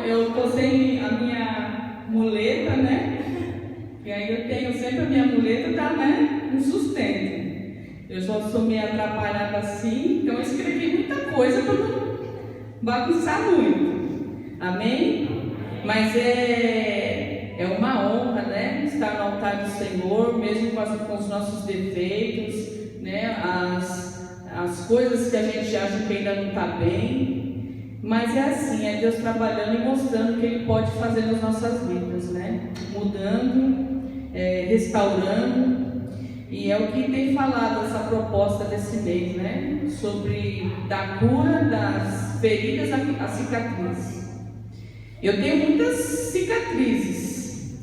eu tô sem a minha muleta, né? E aí eu tenho sempre a minha muleta, tá, né? Um sustento. Eu só sou meio atrapalhada assim, então eu escrevi muita coisa para não bagunçar muito. Amém? Mas é uma honra, né? Estar no altar do Senhor, mesmo com os nossos defeitos, né? As coisas que a gente acha que ainda não está bem. Mas é assim, é Deus trabalhando e mostrando o que Ele pode fazer nas nossas vidas, né? Mudando, restaurando. E é o que tem falado essa proposta desse mês, né? Sobre da cura das feridas à cicatriz. Eu tenho muitas cicatrizes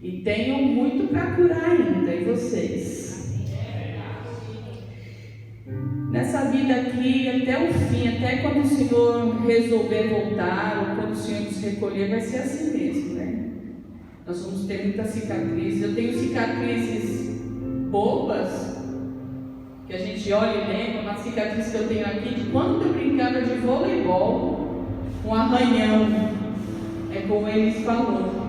e tenho muito para curar ainda. E vocês? Nessa vida aqui, até o fim, até quando o Senhor resolver voltar, ou quando o Senhor nos recolher, vai ser assim mesmo, né? Nós vamos ter muitas cicatrizes. Eu tenho cicatrizes bobas, que a gente olha e lembra. Uma cicatriz que eu tenho aqui de quando eu brincava de voleibol, um arranhão, como eles falaram.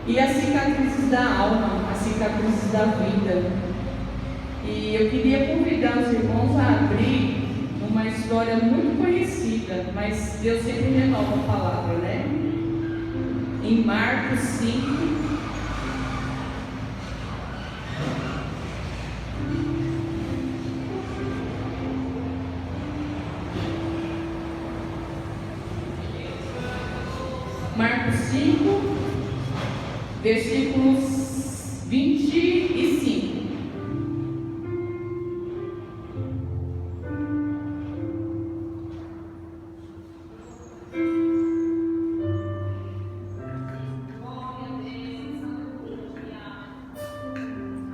E as cicatrizes da alma, as cicatrizes da vida. E eu queria convidar os irmãos a abrir uma história muito conhecida, mas Deus sempre renova a palavra, né? Em Marcos 5. Marcos 5, versículos 25.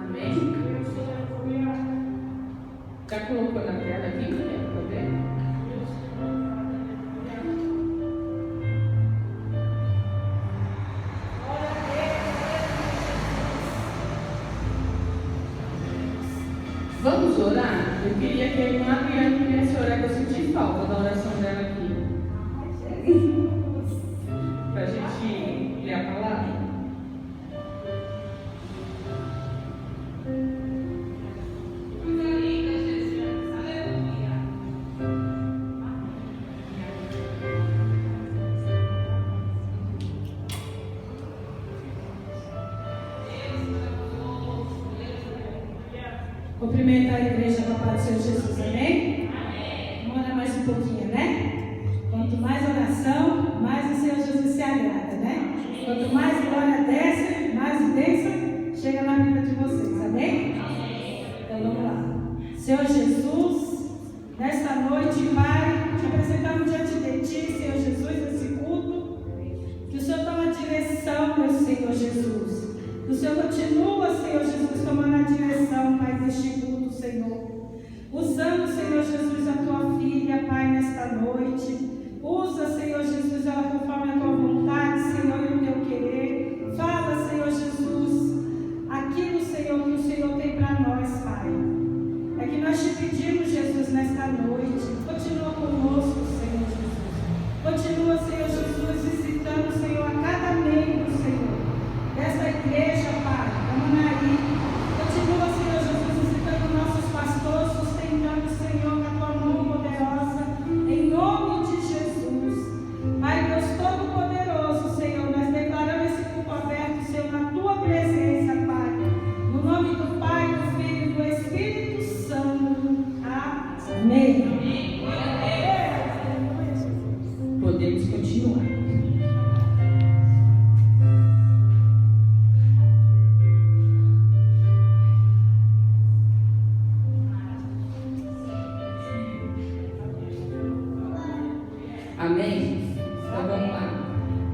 Amém? Já colocou na tela aqui, né? Tá vendo? Vamos orar? Eu queria que a irmã Adriana pudesse orar, que eu senti falta da oração dela aqui. Para a gente ler a palavra. Cumprimentar a igreja com a paz do Senhor Jesus, amém? Amém. Vamos orar mais um pouquinho, né? Quanto mais oração, mais o Senhor Jesus se agrada, né? Quanto mais glória desce, mais bênção chega na vida de vocês, amém? Amém. Então vamos lá. Senhor Jesus, nesta noite, Pai, te apresentamos diante de Ti, Senhor Jesus, nesse culto. Que o Senhor tome a direção, meu Senhor Jesus. Que o Senhor continua, Senhor Jesus, tomando a direção, Pai, deste culto, Senhor. Usando, Senhor Jesus, a Tua filha, Pai, nesta noite. Usa, Senhor Jesus, ela conforme a Tua vontade, Senhor, e o Teu querer. Fala, Senhor Jesus, aquilo, Senhor, que o Senhor tem para nós, Pai. É que nós te pedimos, Jesus, nesta noite. Continua conosco, Senhor Jesus. Continua, Senhor Jesus, visitando, Senhor, a cada membro, Senhor, desta igreja, Pai, da Manaí. Continua, Senhor Jesus, visitando nossos pastores, sustentando, Senhor, com a Tua mão poderosa, em nome de Jesus. Pai Deus Todo-Poderoso, Senhor, nós declaramos esse culto aberto, Senhor, na Tua presença, Pai. No nome do Pai, do Filho e do Espírito Santo. Amém. Podemos continuar. Amém? Então vamos lá.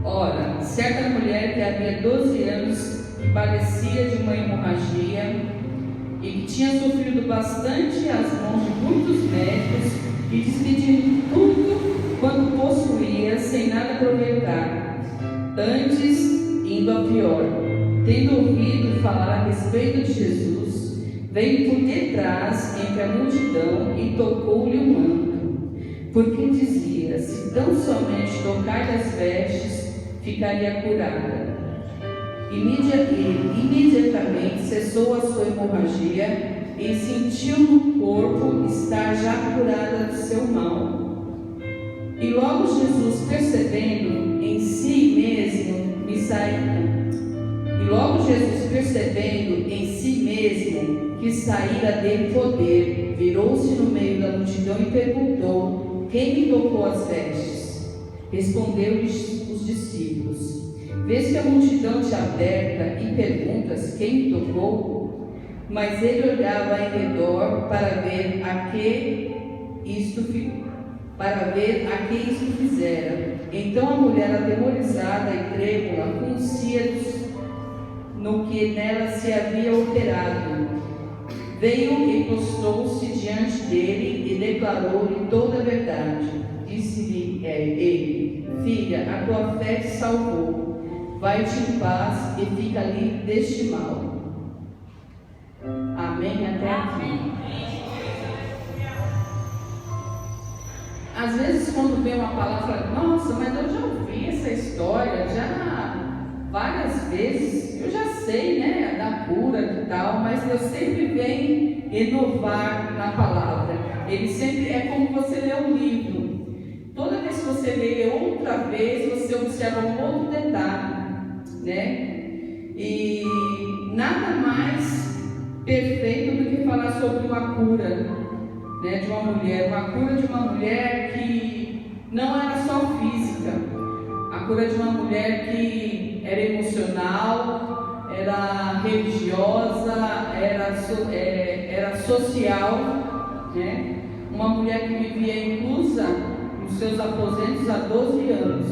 Ora, certa mulher que havia 12 anos, que padecia de uma hemorragia e que tinha sofrido bastante às mãos de muitos médicos e despedindo tudo quanto possuía sem nada aproveitar, antes indo a pior, tendo ouvido falar a respeito de Jesus, veio por detrás entre a multidão e tocou-lhe o manto, porque dizia: se tão somente tocar das vestes, ficaria curada. Imediatamente cessou a sua hemorragia e sentiu no corpo estar já curada do seu mal. E logo Jesus, percebendo em si mesmo que saíra dele poder, virou-se no meio da multidão e perguntou: quem me tocou as vestes? Respondeu-lhes os discípulos: vês que a multidão te aperta e perguntas: quem me tocou? Mas ele olhava em redor para ver a que isto fizera. Então a mulher, atemorizada e trêmula, conhecia no que nela se havia operado. Veio e postou-se diante dele e declarou-lhe toda a verdade. Disse-lhe ele: filha, a tua fé te salvou. Vai-te em paz e fica livre deste mal. Amém? Até aqui. Às vezes quando vem uma palavra, nossa, mas eu já ouvi essa história, já várias vezes, eu já sei, né, da cura e tal, mas Deus sempre vem inovar na palavra. Ele sempre, é como você lê um livro. Toda vez que você lê outra vez, você observa um outro detalhe, né? E nada mais perfeito do que falar sobre uma cura, né, de uma mulher, uma cura de uma mulher que não era só física, a cura de uma mulher que era emocional, era religiosa, era social, né? Uma mulher que vivia inclusa nos seus aposentos há 12 anos.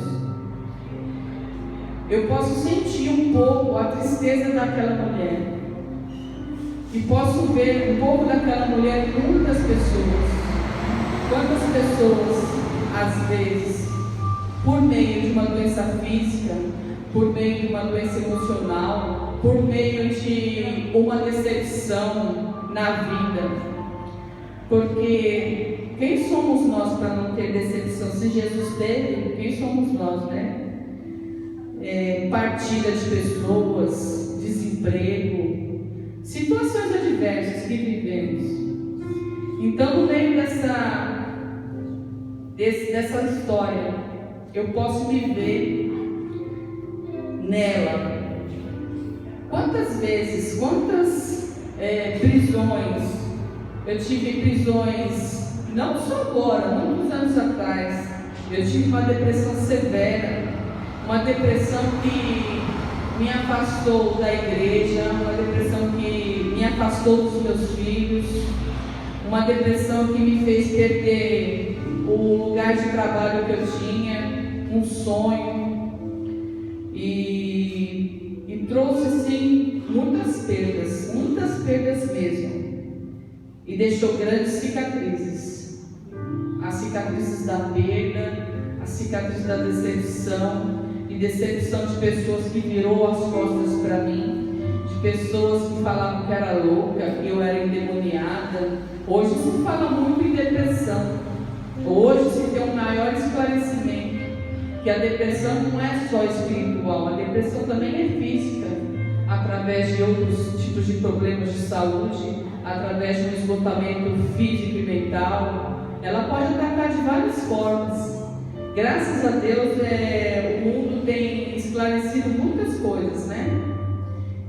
Eu posso sentir um pouco a tristeza daquela mulher. E posso ver um pouco daquela mulher em muitas pessoas. Quantas pessoas, às vezes, por meio de uma doença física, por meio de uma doença emocional, por meio de uma decepção na vida. Porque quem somos nós para não ter decepção? Se Jesus teve, quem somos nós, né? Partida de pessoas, desemprego, situações adversas que vivemos. Então, no meio dessa história, eu posso me ver nela. Quantas vezes, quantas prisões, eu tive prisões, não só agora, muitos anos atrás, eu tive uma depressão severa, uma depressão que me afastou da igreja, uma depressão que me afastou dos meus filhos, uma depressão que me fez perder o lugar de trabalho que eu tinha, um sonho, e trouxe assim muitas perdas mesmo, e deixou grandes cicatrizes, as cicatrizes da perda, as cicatrizes da decepção, e decepção de pessoas que virou as costas para mim, de pessoas que falavam que era louca, que eu era endemoniada. Hoje se fala muito em depressão, hoje se tem um maior esclarecimento, que a depressão não é só espiritual, a depressão também é física, através de outros tipos de problemas de saúde, através de um esgotamento físico e mental. Ela pode atacar de várias formas. Graças a Deus, o mundo tem esclarecido muitas coisas, né?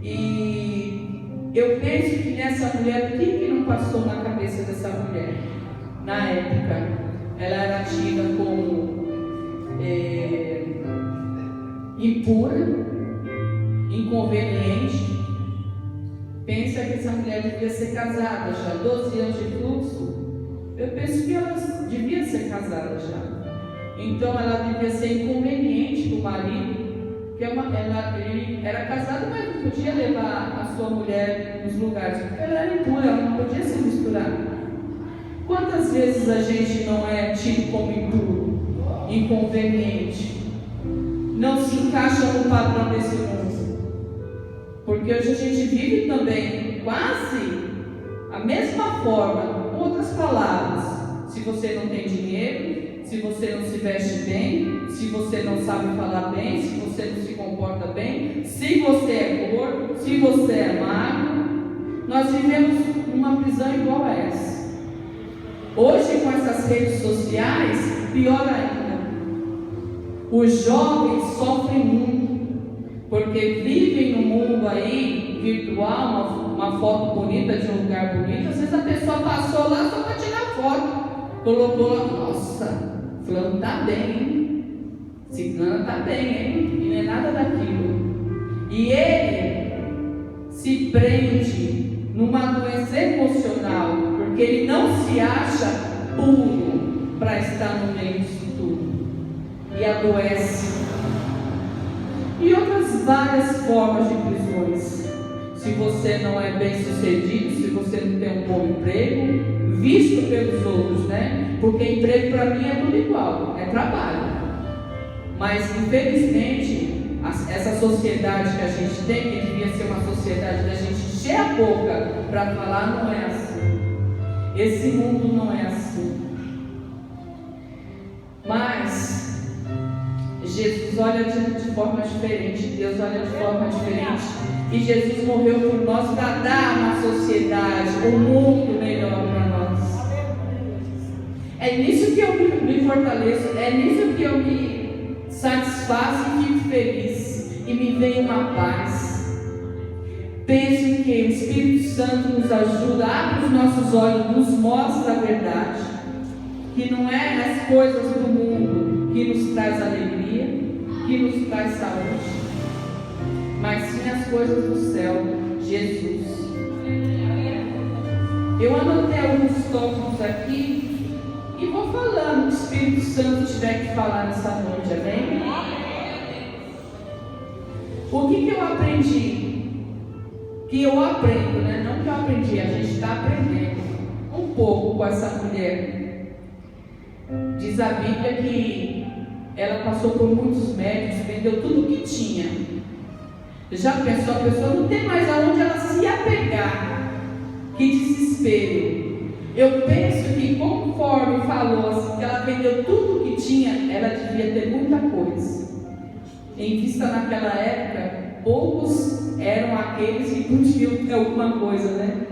E eu penso que nessa mulher, o que não passou na cabeça dessa mulher? Na época, ela era tida como impura, inconveniente. Pensa que essa mulher devia ser casada já, 12 anos de fluxo. Eu penso que ela devia ser casada já. Então ela devia ser inconveniente para o marido, que ele era casado, mas não podia levar a sua mulher nos lugares, porque ela era impura, ela não podia se misturar. Quantas vezes a gente não é tido como impuro, inconveniente, não se encaixa no padrão desse mundo? Porque hoje a gente vive também quase a mesma forma, com outras palavras. Se você não tem dinheiro, se você não se veste bem, se você não sabe falar bem, se você não se comporta bem, se você é gordo, se você é magro. Nós vivemos numa prisão igual a essa. Hoje, com essas redes sociais, pior ainda. Os jovens sofrem muito, porque vivem no mundo aí virtual, uma foto bonita de um lugar bonito. Às vezes a pessoa passou lá só para tirar foto, colocou lá, nossa, fulano está bem, hein? Ciclana está bem, hein? E não é nada daquilo. E ele se prende numa doença emocional, porque ele não se acha puro para estar no meio disso tudo, e adoece. E outras várias formas de prisões. Se você não é bem sucedido, se você não tem um bom emprego, visto pelos outros, né? Porque emprego para mim é tudo igual, é trabalho. Mas infelizmente essa sociedade que a gente tem, que devia ser uma sociedade da gente encher a boca para falar, não é assim. Esse mundo não é assim. Mas Jesus olha de forma diferente, Deus olha de forma diferente. E Jesus morreu por nós para dar uma sociedade, um mundo melhor para nós. É nisso que eu me fortaleço, é nisso que eu me satisfaço e fico feliz, e me vem uma paz. Penso que o Espírito Santo nos ajuda, abre os nossos olhos, nos mostra a verdade, que não é as coisas do mundo que nos traz alegria, que nos traz saúde, mas sim as coisas do céu, Jesus. Eu anotei alguns tópicos aqui e vou falando, o Espírito Santo tiver que falar nessa noite, amém? O que eu aprendi? Que eu aprendo, né? Não que eu aprendi, a gente está aprendendo um pouco com essa mulher. Diz a Bíblia que ela passou por muitos médicos, vendeu tudo o que tinha. Já pensou, a pessoa não tem mais aonde ela se apegar. Que desespero. Eu penso que conforme falou assim, que ela vendeu tudo o que tinha, ela devia ter muita coisa. Em vista naquela época, poucos eram aqueles que podiam ter alguma coisa, né?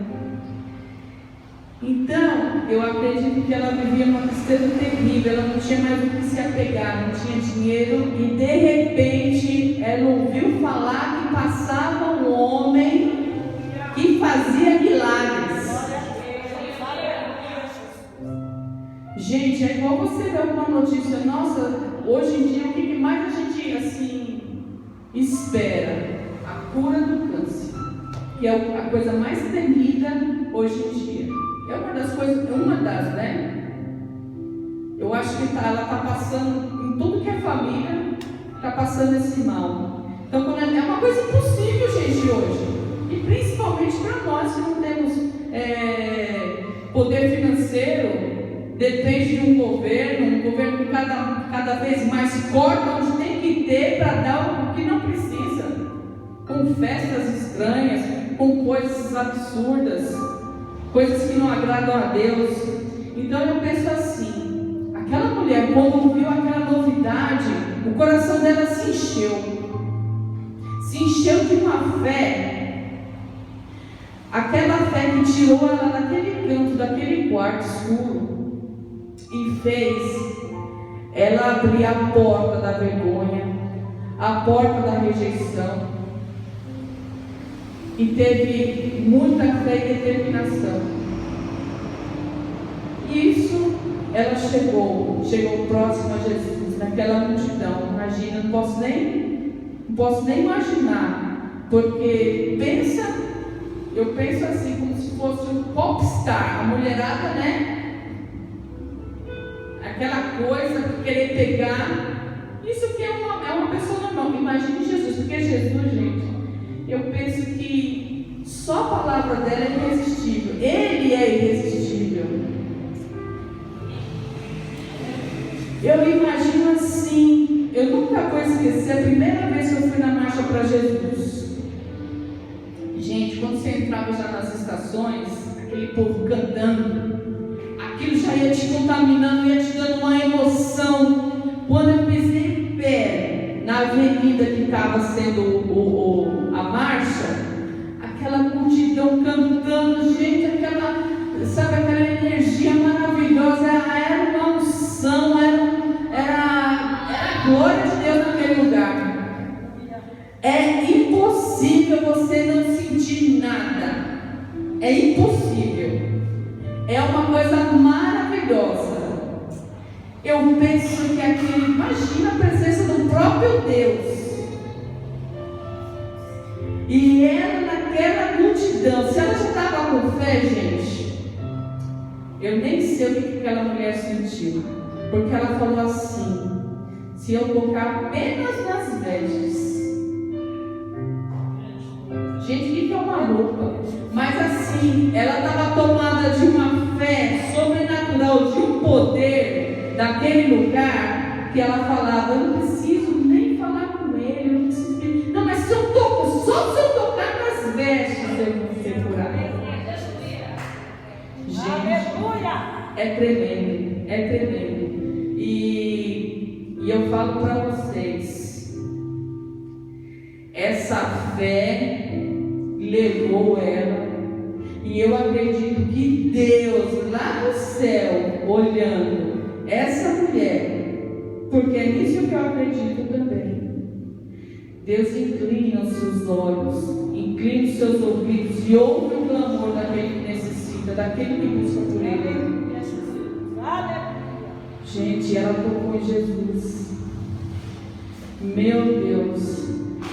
Então, eu acredito que ela vivia uma tristeza terrível, ela não tinha mais o que se apegar, não tinha dinheiro, e de repente ela ouviu falar que passava um homem que fazia milagres. Gente, é igual você ver alguma notícia, nossa, hoje em dia o que mais a gente assim espera? A cura do câncer, que é a coisa mais temida hoje em dia. É uma das coisas, né? Eu acho que ela está passando, em tudo que é família, está passando esse mal. Então, é uma coisa impossível, gente, hoje. E principalmente para nós que não temos poder financeiro, depende de um governo que cada vez mais corta onde tem que ter para dar o que não precisa. Com festas estranhas, com coisas absurdas, coisas que não agradam a Deus. Então eu penso assim, aquela mulher, quando viu aquela novidade, o coração dela se encheu de uma fé, aquela fé que tirou ela daquele canto, daquele quarto escuro, e fez ela abrir a porta da vergonha, a porta da rejeição, e teve muita fé e determinação. Isso, ela chegou próxima a Jesus, naquela multidão. Imagina, não posso nem imaginar, porque eu penso assim, como se fosse um popstar, a mulherada, né? Aquela coisa de querer pegar, isso que é uma pessoa normal. Imagine Jesus, porque Jesus, gente, eu penso que só a palavra dela é irresistível. Ele é irresistível. Eu imagino assim, eu nunca vou esquecer a primeira vez que eu fui na marcha para Jesus. Gente, quando você entrava já nas estações, aquele povo cantando, aquilo já ia te contaminando, ia te dando uma emoção. avenida que estava sendo a marcha, aquela multidão cantando, gente, aquela energia maravilhosa, era uma unção, era a glória de Deus naquele lugar. É impossível você não sentir nada, é impossível, é uma coisa maravilhosa. Eu penso que aqui, imagina a presença do próprio Deus. E ela naquela multidão, se ela já estava com fé, gente, eu nem sei o que aquela mulher sentiu, porque ela falou assim: se eu tocar apenas nas vestes. Gente, o que é uma roupa? Mas assim, ela estava tomada de uma fé sobrenatural, de um poder daquele lugar, que ela falava: eu não preciso nem falar com ele, eu não preciso. Não, mas se eu toco, só se eu tocar nas vestes, eu vou ser curada. Gente, é tremendo, é tremendo. E eu falo para vocês, essa fé levou ela, e eu acredito que Deus lá no céu, olhando essa mulher, porque é nisso que eu acredito também, Deus inclina os seus olhos, inclina os seus ouvidos e ouve o clamor daquele que necessita, daquele que busca por Ele. Gente, ela tocou em Jesus. Meu Deus,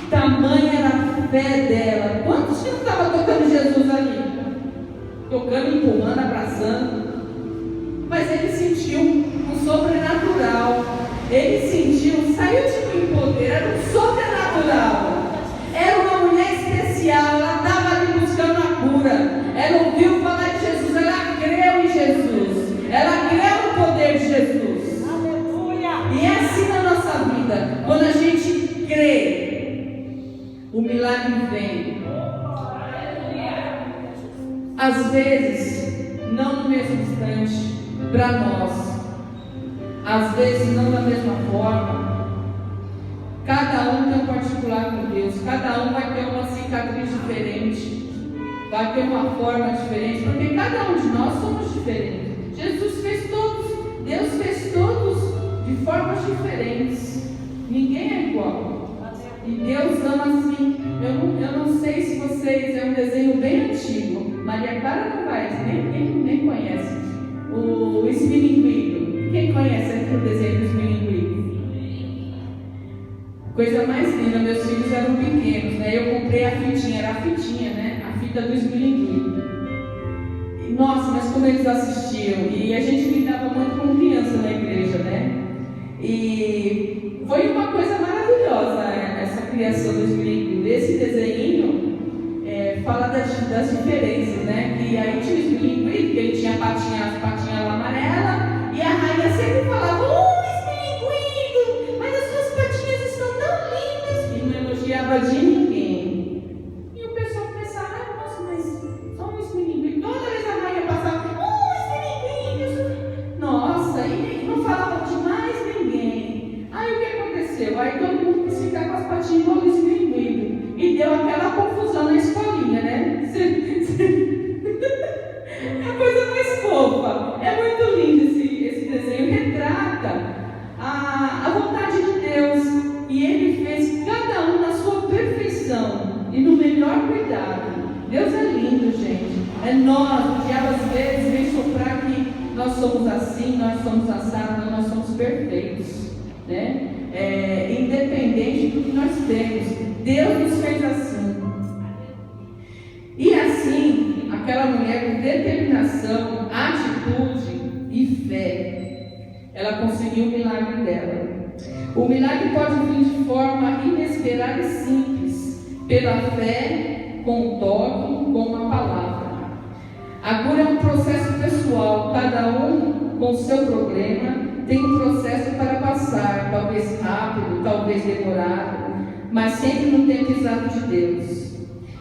tamanha era a fé dela. Quantos que não estavam tocando Jesus ali? Tocando, empurrando, abraçando. Mas ele sentiu um sobrenatural. Ele sentiu, saiu de um poder, era um sobrenatural. Era uma mulher especial, ela estava ali buscando a cura. Ela ouviu falar de Jesus, ela creu em Jesus. Ela creu no poder de Jesus. E é assim na nossa vida, quando a gente crê, o milagre vem. Às vezes, não no mesmo instante, para nós, às vezes não da mesma forma. Cada um tem um particular com Deus, cada um vai ter uma cicatriz diferente, vai ter uma forma diferente, porque cada um de nós somos diferentes. Jesus fez todos, Deus fez todos de formas diferentes, ninguém é igual. E Deus ama assim. Eu não sei se vocês, é um desenho bem antigo, Maria Clara não vai, nem conhece o Esmilinguido. Quem conhece aqui o desenho do Esmilinguido? Coisa mais linda, meus filhos eram pequenos, né? Eu comprei a fitinha, era a fitinha, né? A fita do Esmilinguido. Nossa, mas como eles assistiam, e a gente lidava muito com criança na igreja, né? E foi uma coisa maravilhosa essa criação do Esmilinguido. Esse desenho fala das diferenças, né? Que aí tinha o Esmilinguido, que ele tinha as patinhas amarelas, e a rainha sempre falava: Esmilinguido, mas as suas patinhas estão tão lindas, e não elogiava de ninguém. E o pessoal pensava: nossa, mas só um Esmilinguido. Toda vez a rainha passava: Esmilinguido. Nossa, e não falava de mais ninguém. Aí o que aconteceu? Aí todo mundo quis ficar com as patinhas igual o Esmilinguido. E deu aquela confusão na escolinha, né? É a coisa mais fofa. É muito lindo esse desenho. Retrata a vontade de Deus. E Ele fez cada um na sua perfeição e no melhor cuidado. Deus é lindo, gente. É nós. O diabo às vezes vem soprar que nós somos assim, nós somos assados, nós somos perfeitos, né? Independente do que nós temos, Deus nos fez assim. E assim, aquela mulher com determinação, atitude e fé, ela conseguiu o milagre dela. O milagre pode vir de forma inesperada e simples, pela fé, com o toque, com uma palavra. A cura é um processo pessoal, cada um com o seu problema tem um processo para passar, talvez rápido, talvez demorado, mas sempre no tempo exato de Deus.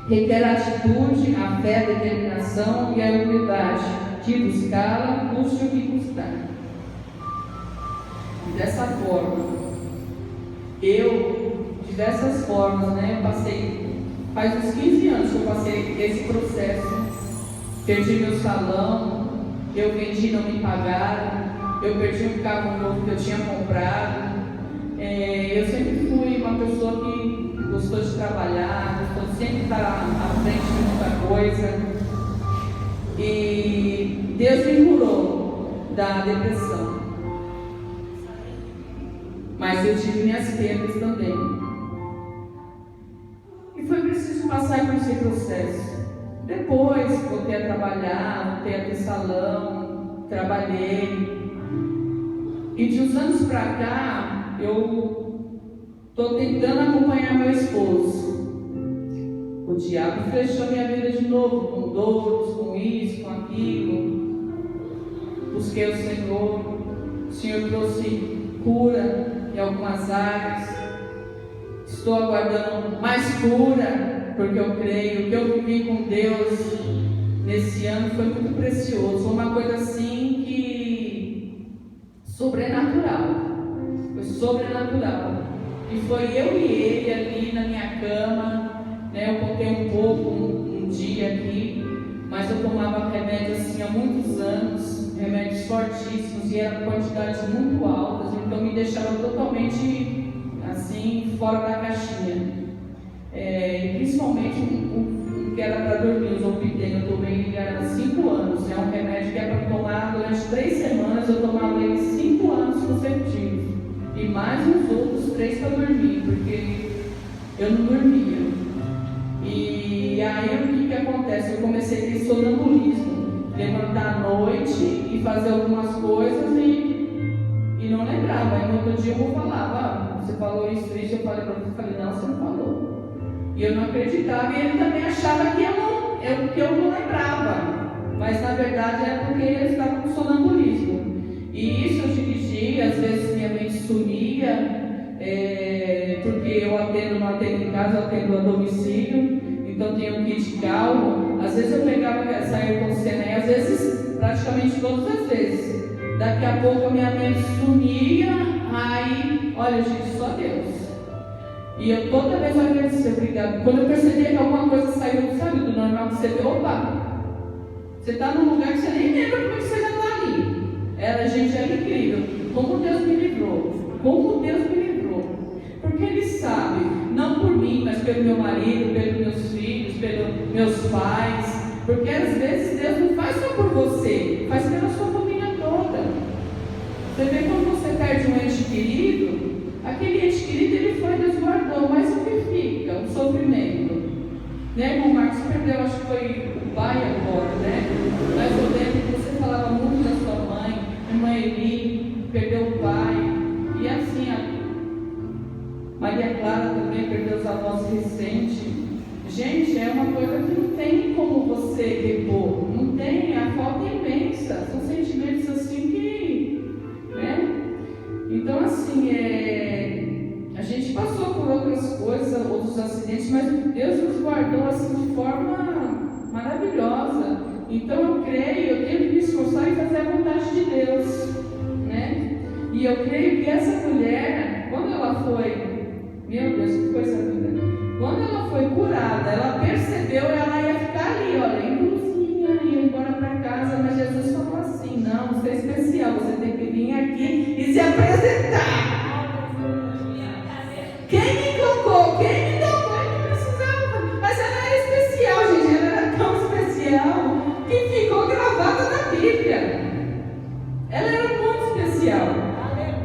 Requer a atitude, a fé, a determinação e a humildade de buscá-la, custe o que custar. E dessa forma, eu, de diversas formas, né? Eu passei, faz uns 15 anos que eu passei esse processo. Perdi meu salão, eu vendi, não me pagaram, eu perdi um carro novo que eu tinha comprado. Eu sempre fui uma pessoa que gostou de trabalhar, gostou de sempre estar à frente de muita coisa. E Deus me curou da depressão. Mas eu tive minhas perdas também. E foi preciso passar por esse processo. Depois voltei a trabalhar, voltei a ter salão, trabalhei. E de uns anos para cá, eu estou tentando acompanhar meu esposo. O diabo flechou minha vida de novo, com dores, com isso, com aquilo. Busquei o Senhor trouxe cura em algumas áreas. Estou aguardando mais cura, porque eu creio. O que eu vivi com Deus nesse ano foi muito precioso. Foi uma coisa assim que sobrenatural. Foi sobrenatural. E foi eu e ele ali na minha cama, né? Eu contei um pouco um dia aqui, mas eu tomava remédio assim há muitos anos, remédios fortíssimos, e eram quantidades muito altas, então me deixava totalmente assim, fora da caixinha. Principalmente um que era para dormir, o Zolpidem, eu tomei ele há 5 anos. É um remédio que é para tomar durante 3 semanas, eu tomava ele 5 anos consecutivos. E mais uns outros 3 para dormir, porque eu não dormia. E aí o que acontece? Eu comecei a ter sonambulismo, levantar à noite e fazer algumas coisas e não lembrava. Aí no outro dia eu falava, você falou isso, eu falei para você, não, você não falou. E eu não acreditava, e ele também achava que eu não lembrava. Mas na verdade era porque ele estava com sonambulismo. E isso eu dirigi, às vezes minha mente sumia, porque eu não atendo em casa, eu atendo a domicílio, então tenho um kit calmo. Às vezes eu pegava e saía com cena, e às vezes, praticamente todas as vezes. Daqui a pouco a minha mente sumia, aí, olha gente, só Deus. E eu toda vez eu agradeci, obrigado. Quando eu percebi que alguma coisa saiu, sabe, do normal, que você vê, opa, você está num lugar que você nem lembra como você já está ali. Gente, era incrível. Como Deus me livrou. Como Deus me livrou. Porque Ele sabe, não por mim, mas pelo meu marido, pelos meus filhos, pelos meus pais. Porque às vezes Deus não faz só por você, faz pela sua família toda. Você vê quando você perde um ente querido, aquele ente querido ele foi, Deus guardou, mas o que fica? O sofrimento. Né, irmão Marcos perdeu, acho que foi o pai agora, né? Mas eu lembro que você falava muito da sua mãe, irmã Eli perdeu o pai, e assim, a Maria Clara também perdeu os avós recentes. Gente, é uma coisa que não tem como você repor, não tem, a falta é imensa, são sentimentos assim que, né? Então assim, a gente passou por outras coisas, outros acidentes, mas Deus nos guardou assim de forma maravilhosa. Então eu creio, eu tenho que me esforçar em fazer a vontade de Deus, né? E eu creio que essa mulher, quando ela foi, meu Deus, que coisa linda, quando ela foi curada, ela percebeu, ela ia ficar ali, olha, inclusive, ia embora para casa, mas Jesus falou assim, não, você é especial, você tem que vir aqui e se apresentar. Quem me tocou? Quem me tocou? Eu não precisava. Mas ela era especial, gente. Ela era tão especial que ficou gravada na Bíblia. Ela era muito especial.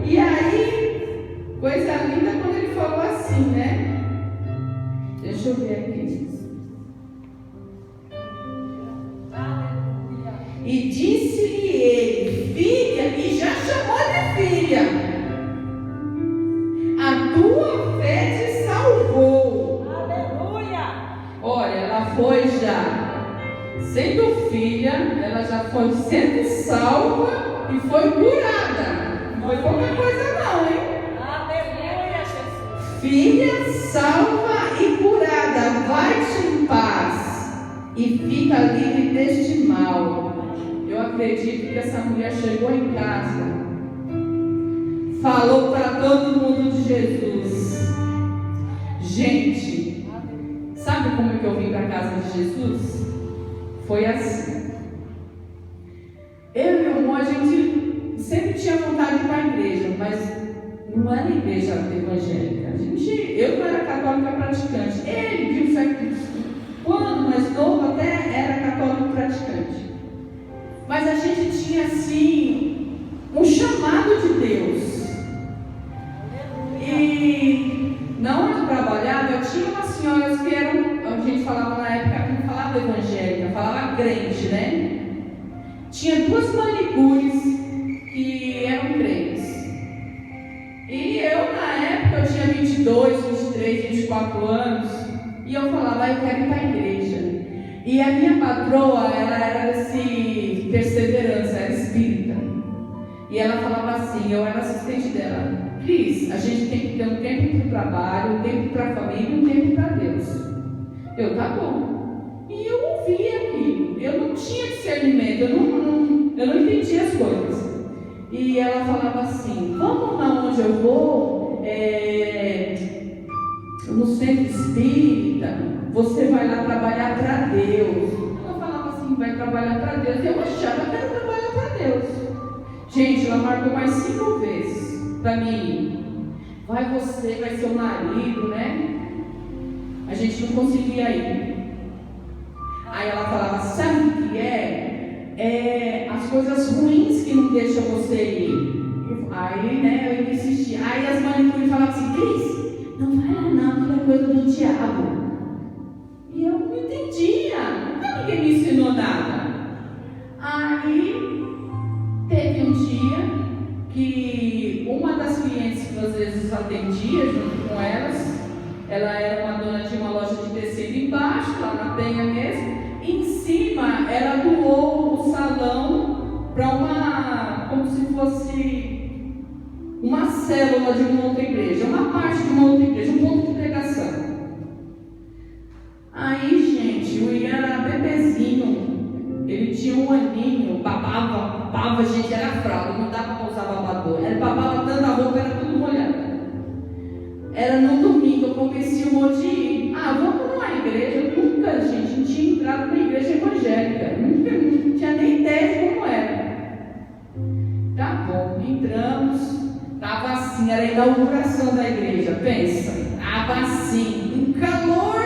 E aí, coisa linda quando ele falou assim, né? Deixa eu ver aqui. E disse-lhe ele, filha, e já chamou de filha. A tua fé te salvou. Aleluia! Olha, ela foi já sendo filha, ela já foi sendo salva e foi curada. Não foi pouca coisa não, hein? Aleluia, Jesus! Filha, salva e curada, vai-te em paz e fica livre deste mal. Eu acredito que essa mulher chegou em casa, falou para todo mundo de Jesus. Gente, sabe como é que eu vim para a casa de Jesus? Foi assim. Eu e o irmão, a gente sempre tinha vontade de ir para a igreja, mas não era igreja evangélica. Eu não era católica praticante. Ele, viu certo? Quando mais novo, até era católico praticante. Mas a gente tinha, assim, um chamado de Deus. E na onde eu trabalhava, eu tinha umas senhoras que eram, a gente falava na época, não falava evangélica, falava crente, né? Tinha duas manicures que eram crentes. E eu, na época, eu tinha 22, 23, 24 anos. E eu falava, eu quero ir para a igreja. E a minha patroa, ela era desse perseverança, era espírita. E ela falava assim, eu era assistente dela. Cris, a gente tem que ter um tempo para o trabalho, um tempo para a família e um tempo para Deus. Eu, tá bom. E eu ouvia aquilo. Eu não tinha discernimento, eu não entendia as coisas. E ela falava assim, vamos lá onde eu vou, no centro espírita, você vai lá trabalhar para Deus. Ela falava assim, vai trabalhar para Deus. Eu achava que era trabalhar para Deus. Gente, ela marcou mais 5 vezes para mim. Vai você, vai seu marido, né? A gente não conseguia ir. Aí ela falava, sabe o que é as coisas ruins que não deixam você ir. Aí, né, eu insistia. Aí as manicures falavam assim, Cris, não vai lá não, aquilo é coisa do diabo. E eu não entendia, nunca ninguém me ensinou nada. Aí teve um dia que uma das clientes que às vezes atendia junto com elas, ela era uma dona de uma loja de tecido embaixo, lá na Penha mesmo. Em cima, ela doou o salão para como se fosse uma célula de uma outra igreja, uma parte de uma outra igreja, um ponto de pregação. Aí, gente, o Ian era bebezinho, ele tinha 1 aninho, babava, gente, era fralda, não dava para usar babador, ele babava tanto, a roupa era tudo molhada. Era no domingo, eu convenci o monte de ir. Vamos numa igreja. Nunca, gente, não tinha entrado numa igreja evangélica. Nunca, não tinha nem ideia de como era. Tá bom, entramos. Tava assim, era a inauguração da igreja, pensa. Tava assim, um calor.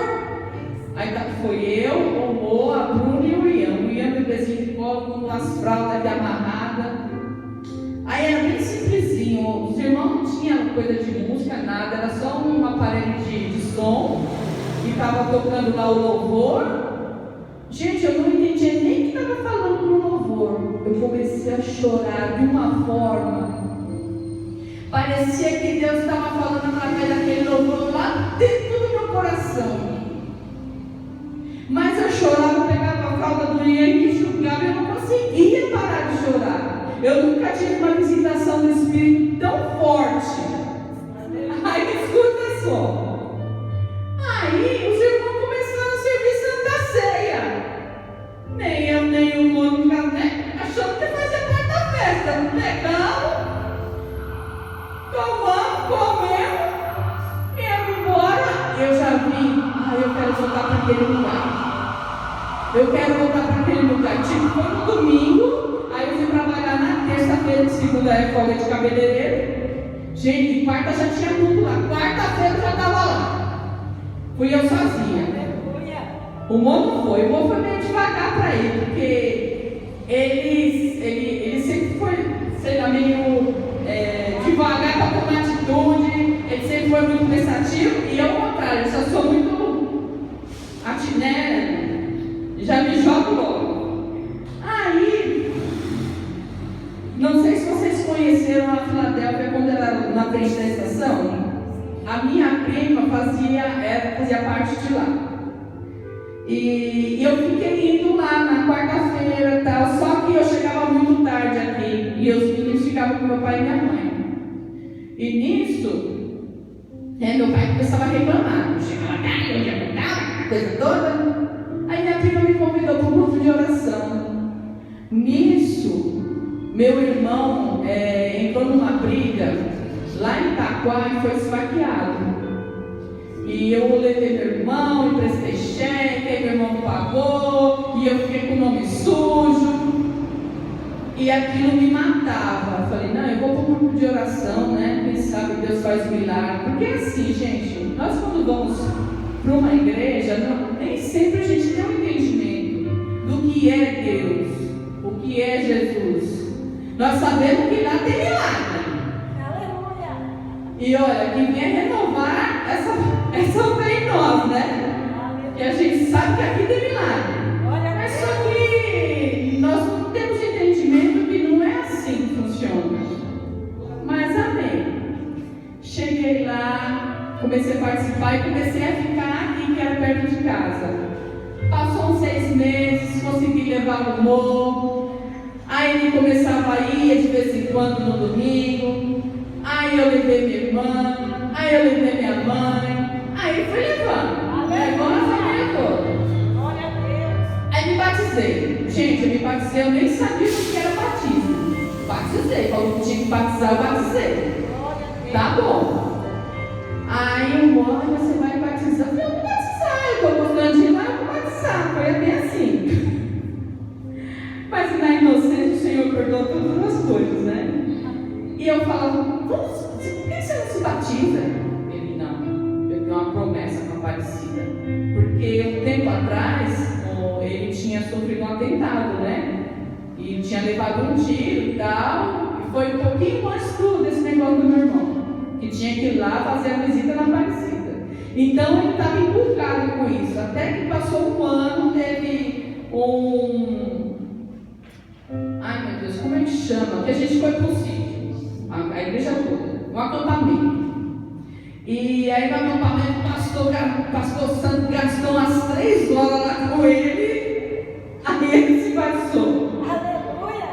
Aí foi eu, o Mo, a Bruna e o Ian. O Ian, bebezinho de colo, com as fraldas aqui amarradas. Aí era bem simplesinho, os irmãos não tinham coisa de música, nada, era só um aparelho de som, e estava tocando lá o louvor. Gente, eu não entendia nem o que estava falando no louvor. Eu comecei a chorar de uma forma, parecia que Deus estava falando através daquele louvor lá dentro do meu coração. Mas eu chorava, pegava a fralda do Ian e me enxugava, eu não conseguia parar de chorar. Eu nunca tive uma visitação do Espírito tão forte. Aí, escuta só. Aí, os irmãos começaram a servir Santa Ceia. Nem eu, nem o Mônica, né? Achando que fazia parte da festa. Pegamos, tomamos, comemos, viemos embora. Eu já vim. Eu quero voltar para aquele lugar. Eu quero voltar para aquele lugar. Tipo, foi no domingo. Aí eu fui trabalhar na terça-feira, de segunda é folga de cabeleireiro. Gente, quarta já tinha tudo lá. Quarta-feira eu já estava lá. Fui eu sozinha. O Mo foi. O Mo foi meio devagar para ir, porque ele sempre foi, sei lá, meio devagar para tomar atitude. Ele sempre foi muito pensativo. E eu, ao contrário, eu só sou muito né? Já me jogo logo. Aí, não sei se vocês conheceram a Filadélfia quando ela era na frente da estação. A minha prima fazia parte de lá. E eu fiquei indo lá na quarta-feira e tal. Só que eu chegava muito tarde aqui. E os meninos ficavam com meu pai e minha mãe. E nisso, meu pai começava a reclamar. Eu chegava tarde, eu ia mudar, coisa toda. Aí minha prima me convidou para um grupo de oração. Nisso, meu irmão entrou numa briga lá em Itaquá e foi esfaqueado. E eu levei meu irmão, emprestei cheque, aí meu irmão pagou, e eu fiquei com o nome sujo. E aquilo me matava. Eu falei, não, eu vou para um grupo de oração, né? Quem sabe Deus faz um milagre. Porque é assim, gente, nós quando vamos para uma igreja, nem sempre a gente tem um entendimento do que é Deus, o que é Jesus. Nós sabemos que lá tem milagre. Aleluia! E olha, que vem renovar essa fé em nós, né? Que a gente sabe que aqui tem milagre. Mas só que nós não temos entendimento que não é assim que funciona. Mas amém. Cheguei lá, comecei a participar e comecei a ficar aqui, que era perto de casa. Passou uns 6 meses, consegui levar o morro. Aí ele começava a ir de vez em quando no domingo. Aí eu levei minha irmã, aí eu levei minha mãe. Aí fui levando, levando a família toda. Glória a Deus. Aí me batizei. Gente, eu me batizei, eu nem sabia o que era batismo. Batizei, falou que tinha que batizar, eu batizei. Tá bom. Aí o moço, você vai batizar? Eu falei, eu vou batizar, eu estou gostando de ir lá, eu vou batizar. Foi bem assim. Mas na inocência o Senhor perdoou todas as coisas, né? E eu falava, por que você não se batiza? Ele, não, eu tenho uma promessa com a Aparecida. Porque um tempo atrás, ele tinha sofrido um atentado, né? E tinha levado um tiro e tal. E foi um pouquinho mais tudo esse negócio do meu irmão, que tinha que ir lá fazer a visita na Aparecida. Então ele estava empolgado com isso. Até que passou um ano, teve ai meu Deus, como é que chama? Que a gente foi para o sítio, a igreja toda, um acampamento. E aí no acampamento o pastor Santo gastou umas 3 horas lá com ele. Aí ele se batizou. Aleluia!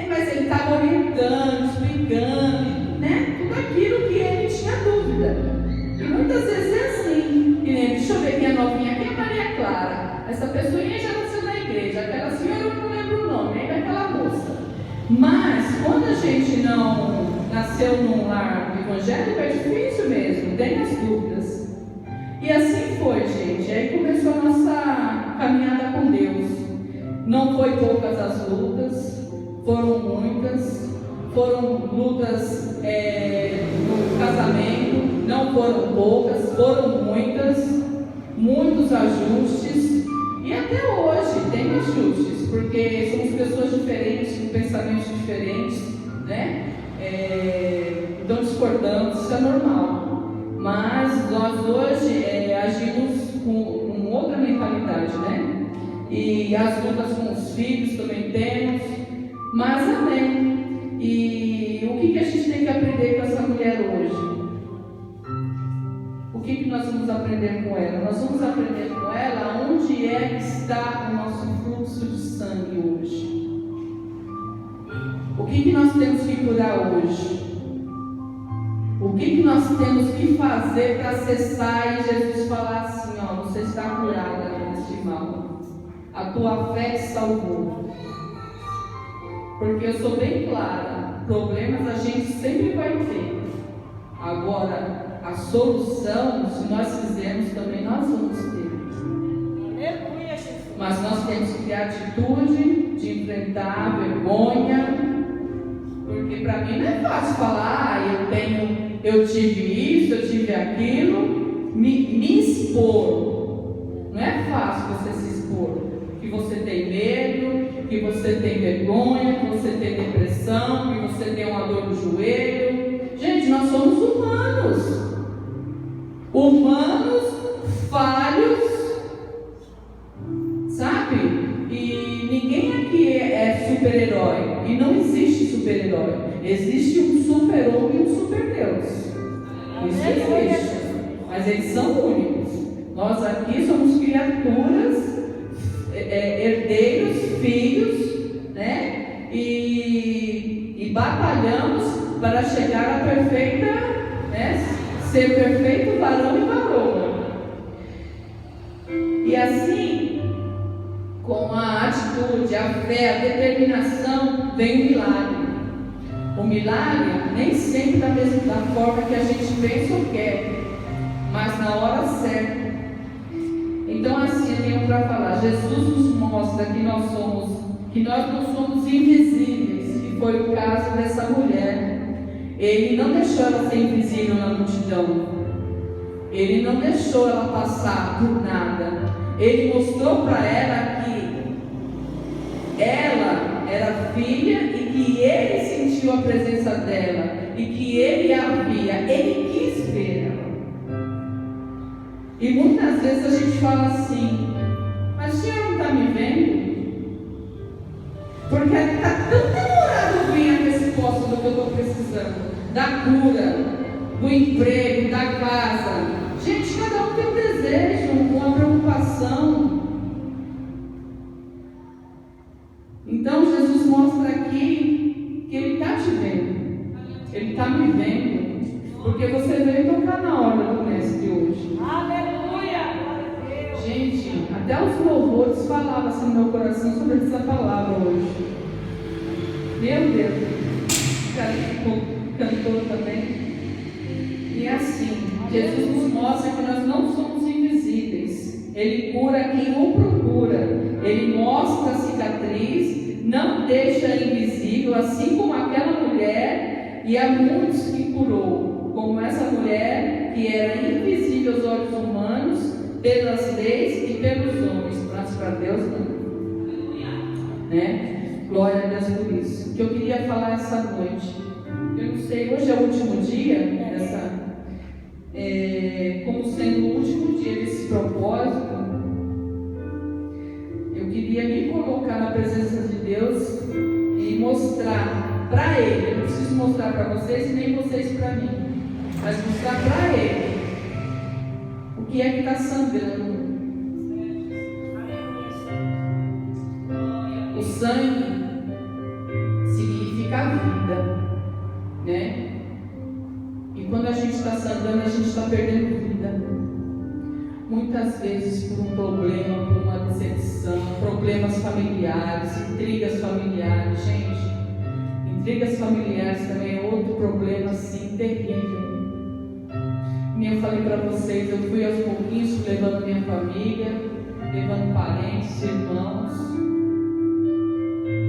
Mas ele estava orientando, explicando, né? Tudo aquilo que ele tinha dúvida. E muitas vezes é assim. E nem, deixa eu ver quem é novinha aqui, é Maria Clara. Essa pessoinha já nasceu na igreja. Aquela senhora eu não lembro o nome, é daquela moça. Mas quando a gente não nasceu num lar evangélico, é difícil mesmo, tem as dúvidas. E assim foi, gente. Aí começou a nossa caminhada com Deus. Não foi poucas as lutas, foram muitas. Foram lutas no casamento, não foram poucas, foram muitas. Muitos ajustes. E até hoje tem ajustes, porque somos pessoas diferentes, com pensamentos diferentes, né? Então discordamos, isso é normal. Mas nós hoje agimos com outra mentalidade, né? E as lutas com os filhos também temos, mas amém. E o que a gente tem que aprender com essa mulher hoje? O que nós vamos aprender com ela? Nós vamos aprender com ela onde é que está o nosso fluxo de sangue hoje. O que nós temos que curar hoje? O que nós temos que fazer para cessar e Jesus falar assim, ó, você está curada deste mal. A tua fé te salvou. Porque eu sou bem clara, problemas a gente sempre vai ter. Agora, a solução, se nós fizermos, também nós vamos ter. Mas nós temos que ter atitude de enfrentar a vergonha, porque para mim não é fácil falar, eu tive isso, eu tive aquilo, me expor. Não é fácil você se expor, que você tem medo, que você tem vergonha, que você tem depressão, que você tem uma dor no joelho. Gente, nós somos humanos. Humanos, falhos, sabe? E ninguém aqui é super-herói. E não existe super-herói. Existe um super-homem e um super-deus. Isso existe. Mas eles são únicos. Nós aqui somos criaturas, herdeiros, filhos, né? E batalhamos para chegar à perfeita, né? Ser perfeito varão e varoa. E assim, com a atitude, a fé, a determinação, vem o milagre. O milagre nem sempre da forma que a gente pensa ou quer, mas na hora certa. Então assim eu tenho para falar, Jesus nos mostra que nós não somos invisíveis, que foi o caso dessa mulher. Ele não deixou ela ser invisível na multidão, ele não deixou ela passar por nada, ele mostrou para ela que ela era filha e que ele sentiu a presença dela e que ele a via, ele quis ver ela. E muitas vezes a gente fala assim, mas o Senhor não está me vendo? Porque está tão demorado vir a resposta do que eu estou precisando, da cura, do emprego, da casa. Gente, cada um tem um desejo, uma preocupação. Então Jesus mostra aqui que Ele está te vendo, Ele está me vendo, porque você veio tocar na hora do mestre hoje. Aleluia! Gente, até os louvores falavam assim no meu coração sobre essa palavra hoje. Meu Deus, o cara ficou cantor também. E assim, Jesus nos mostra que nós não somos invisíveis. Ele cura quem o procura. Ele mostra a cicatriz, não deixa invisível, assim como aquela mulher, e há muitos que curou, como essa mulher que era invisível aos olhos humanos, pelas leis e pelos homens, mas para Deus não. Né? Glória a Deus por isso. O que eu queria falar essa noite, eu não sei, hoje é o último dia como sendo o último dia desse propósito, eu queria me colocar na presença de Deus e mostrar para Ele. Eu não preciso mostrar para vocês nem vocês para mim, mas mostrar para Ele o que é que está sangrando. O sangue significa a vida, né? E quando a gente está sangrando, a gente está perdendo vida. Muitas vezes por um problema, por uma decepção, problemas familiares, intrigas familiares. Gente, intrigas familiares também é outro problema assim terrível. Como eu falei para vocês, eu fui aos pouquinhos levando minha família, levando parentes, irmãos.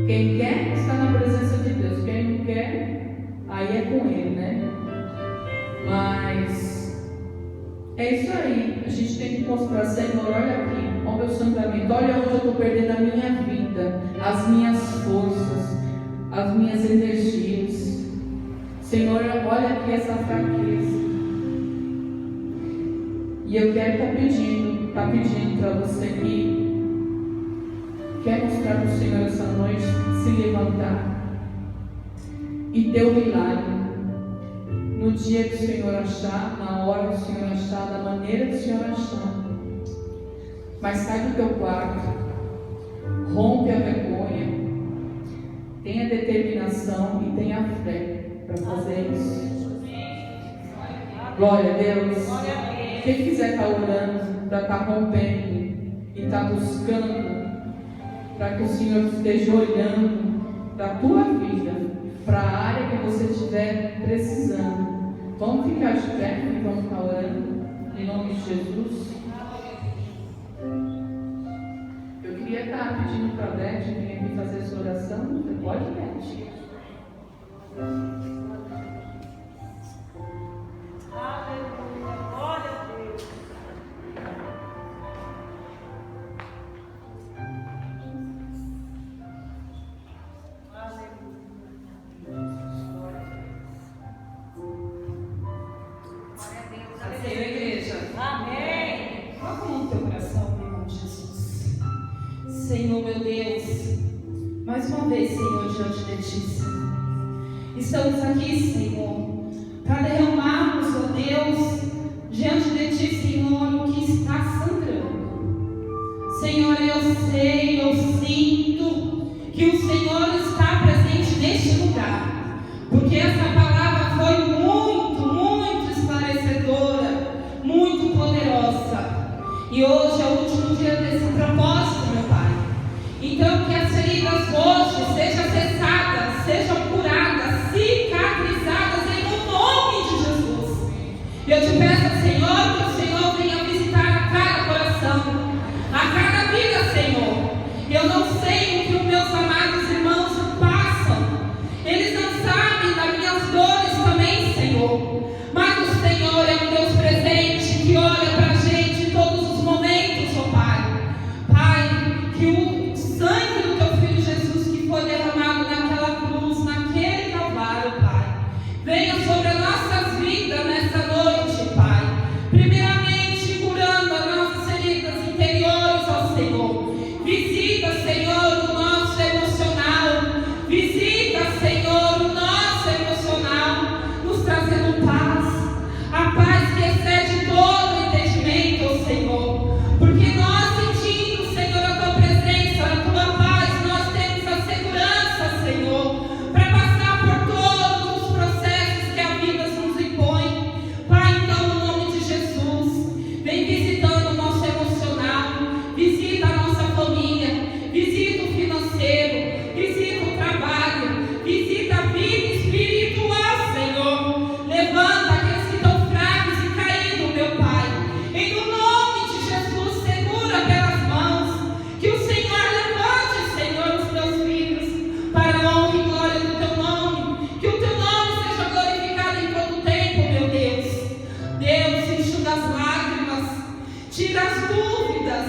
Quem quer está na presença de Deus, quem não quer, aí é com Ele, né? Mas é isso aí, a gente tem que mostrar, Senhor, olha aqui, olha o meu sangramento, olha onde eu estou perdendo a minha vida, as minhas forças, as minhas energias. Senhor, olha aqui essa fraqueza. E eu quero estar pedindo para você que quer mostrar para o Senhor essa noite, se levantar e ter o milagre. No dia que o Senhor achar, na hora que o Senhor achar, da maneira que o Senhor achar. Mas sai do teu quarto, rompe a vergonha, tenha determinação e tenha fé para fazer isso. Glória a Deus. Quem quiser estar orando, para estar rompendo e estar buscando, para que o Senhor esteja olhando para a tua vida, para a área que você estiver precisando. Vamos ficar de pé e vamos estar orando em nome de Jesus. Eu queria estar pedindo para a Beth vir aqui fazer essa oração. Você pode, Beth? Aleluia, glória a Deus. Senhor, meu Deus, mais uma vez, Senhor, diante de Ti, Senhor. Estamos aqui, Senhor, para derramarmos, ó Deus, diante de Ti, Senhor, o que está sangrando. Senhor, eu sei, eu sinto que o Senhor está presente neste lugar, porque essa palavra foi muito esclarecedora, muito poderosa. E hoje é o último dia desse propósito, meu Pai. Então, que as feridas hoje sejam cessadas, sejam curadas, cicatrizadas em nome de Jesus. Eu te peço, Senhor, que o as dúvidas.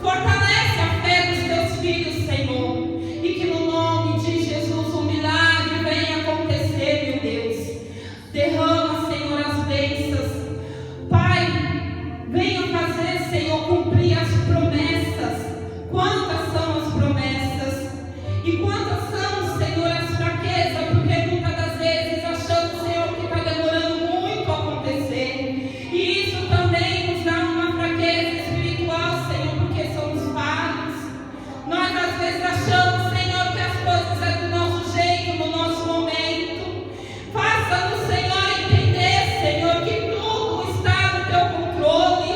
Fortalece a fé dos teus filhos, Senhor. E que no nome de Jesus um milagre venha acontecer, meu Deus. Derrama, Senhor, as bênçãos. Pai, venha fazer, Senhor, cumprir as promessas. Quantas são as promessas? E quantas são, Senhor, as fraquezas? Porque muitas das vezes achamos, Senhor, que está demorando muito a acontecer. E isso também nos dá uma fraqueza espiritual, Senhor, porque somos falhos. Nós às vezes achamos, Senhor, que as coisas é do nosso jeito, no nosso momento. Faça-nos, Senhor, entender, Senhor, que tudo está no teu controle,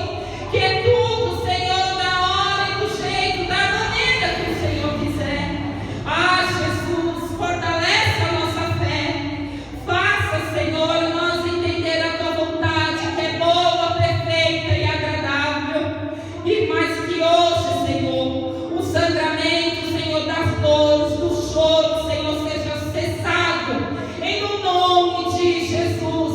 que é tudo, Senhor, da hora e do jeito, da maneira que o Senhor quiser. Ah, Jesus, fortalece a nossa fé. Faça, Senhor, nós entender a tua vontade, que é boa, perfeita e agradável. E mais que hoje, Senhor, o sangramento, Senhor, das dores, do choro, Senhor, seja cessado. Em o nome de Jesus.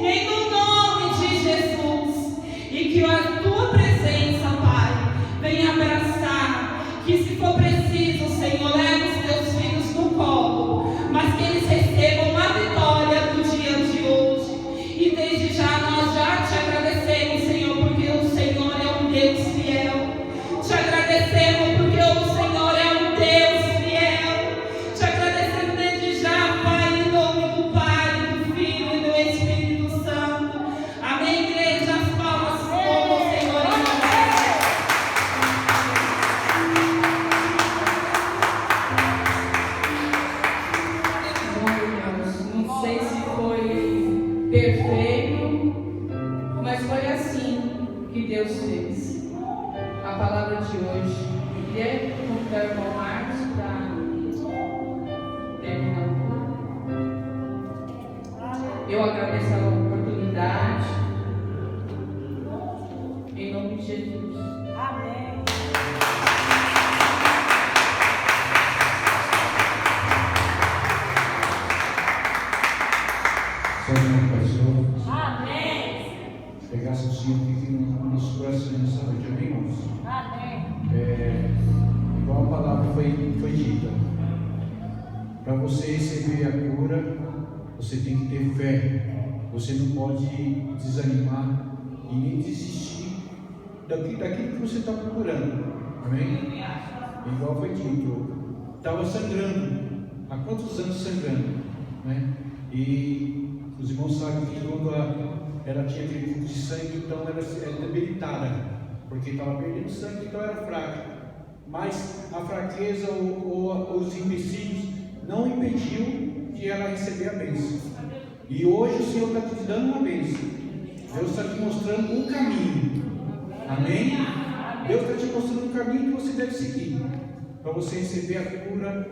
Em o nome de Jesus. E que a tua presença, Pai, venha abraçar. Que se for preciso, Senhor, leve os teus filhos no colo, mas que eles recebam a vitória do dia de hoje. E desde já nós já te agradecemos, Senhor, porque o Senhor é um Deus fiel. Te agradecemos porque o Senhor é um Deus fiel. Te agradecemos desde já, Pai, em nome do Pai, do Filho e do Espírito Santo. Amém, igreja? As palmas como o Senhor em Não sei se foi perfeito, mas foi assim que Deus fez. A palavra de hoje. Eu queria convidar o irmão Marcos para terminar. Eu agradeço a oportunidade. Em nome de Jesus. Amém. Senhor, Pai, Senhor, Amém. pegasse o Senhor que nos corações nessa noite, amém, irmãos? Amém. Igual a palavra foi dita, para você receber a cura, você tem que ter fé. Você não pode desanimar e nem desistir daquilo que você está procurando, amém? Igual foi dito, estava sangrando, há quantos anos sangrando, né? E os irmãos sabem que quando ela tinha aquele fluxo de sangue, então ela era debilitada, porque estava perdendo sangue, então era fraca. Mas a fraqueza ou os empecilhos não impediu de ela receber a bênção. E hoje o Senhor está te dando uma bênção. Deus está te mostrando um caminho. Amém? Deus está te mostrando um caminho que você deve seguir para você receber a cura